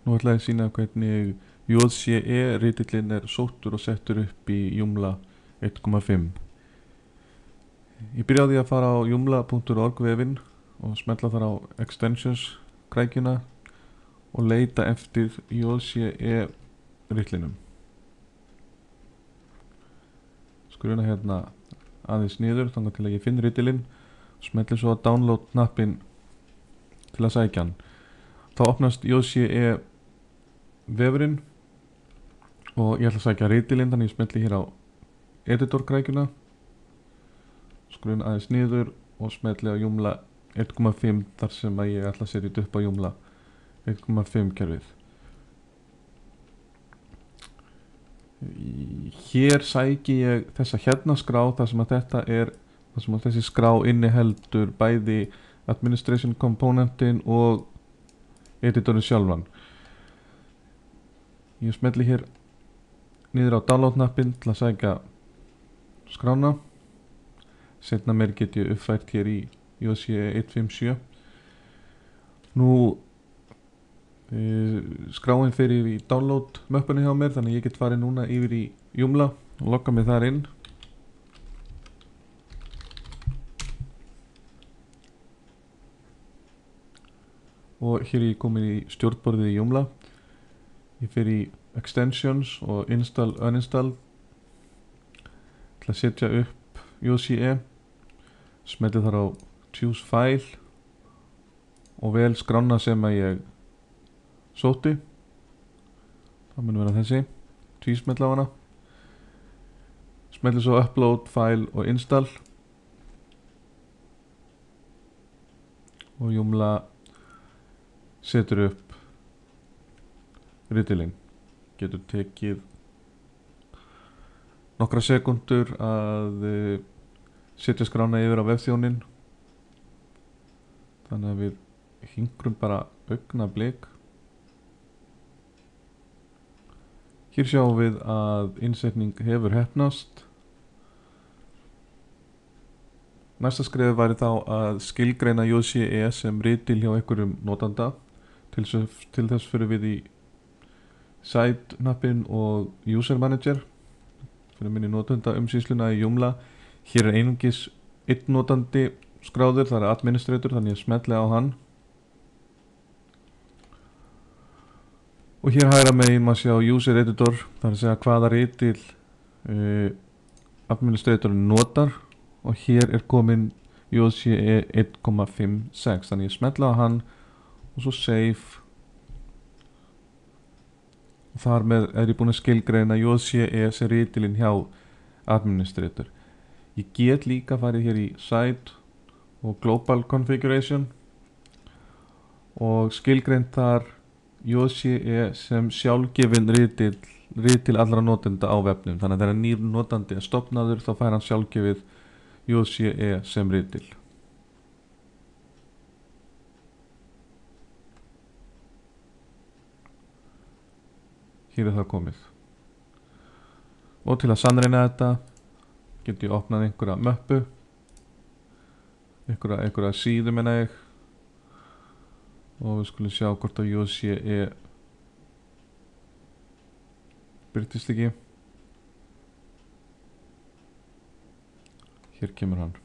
Nú ætla ég að sýna hvernig JCE ritillinn er sóttur og settur upp í Joomla 1.5. Ég byrjaði að fara á joomla.org vefinn og smetla þar á extensions krækjuna og leita eftir JCE ritlinum. Skruna hérna aðeins niður þannig til að ég finn ritillinn, smetli svo á download knappinn til að sækja hann. Þá opnast JCE vefurinn og ég ætla að sækja ritillinn, þannig ég smetli hér á editor krækjuna, skruna aðeins niður og smetli á Joomla 1.5 þar sem að ég ætla að setja þetta upp á Joomla 1.5 kerfið. Hér sæki ég þessa hérna skrá þar sem að þessi skrá inniheldur bæði administration komponentin og editorinn sjálfan. Ég smetli hér niður á download knappinn til að sækja skrána. Seinna meir get ég uppfært hér í JCE 1.5.7. Nú skráin fyrir í download möppunni hjá mér, þannig ég get farið núna yfir í Joomla og logga mig þar inn. Og hér er ég komin í stjórnborðið í Joomla. Ég fer í extensions og install, uninstall til að setja upp JCE. Smelli þar á choose file og vel skrána sem að ég sótti. Það mun vera þessi, tvísmetla á hana. Smelli svo upload file og install og Joomla setur upp ritillinn. Getur tekið nokkra sekundur að setja skrána yfir á vefþjónin, þannig að við hingrum bara augnablik. Hér sjáum við að innsetning hefur heppnast. Næsta skref væri þá að skilgreina JCE sem ritil hjá einhverjum notanda. Til þess fyrir við í site knappinn og user manager fyrir minni notanda umsýsluna í Joomla. Hér er einungis einn notandi skráður, það er administrator, þannig ég smetli á hann. Og hér hægra megin maður sjá user editor, það er að segja hvaða ritil administratorinn notar, og hér er komin JCE 1.5.6, þannig ég smetla á hann og svo save. Og þar með er ég búinn að skilgreina JCE sem ritilinn hjá administrator. Ég get líka farið hér í site og global configuration og skilgreint þar JCE sem sjálfgefin ritil allra notenda á vefnum. Þannig að þegar nýr notandi er stofnaður þá fær hann sjálfgefið JCE sem ritil. Hér er það komið. Og til að sannreyna þetta get ég opnað einhverja möppu, einhverja síðu meina ég, og við skulum sjá hvort að JCE birtist ekki. Hér kemur hann.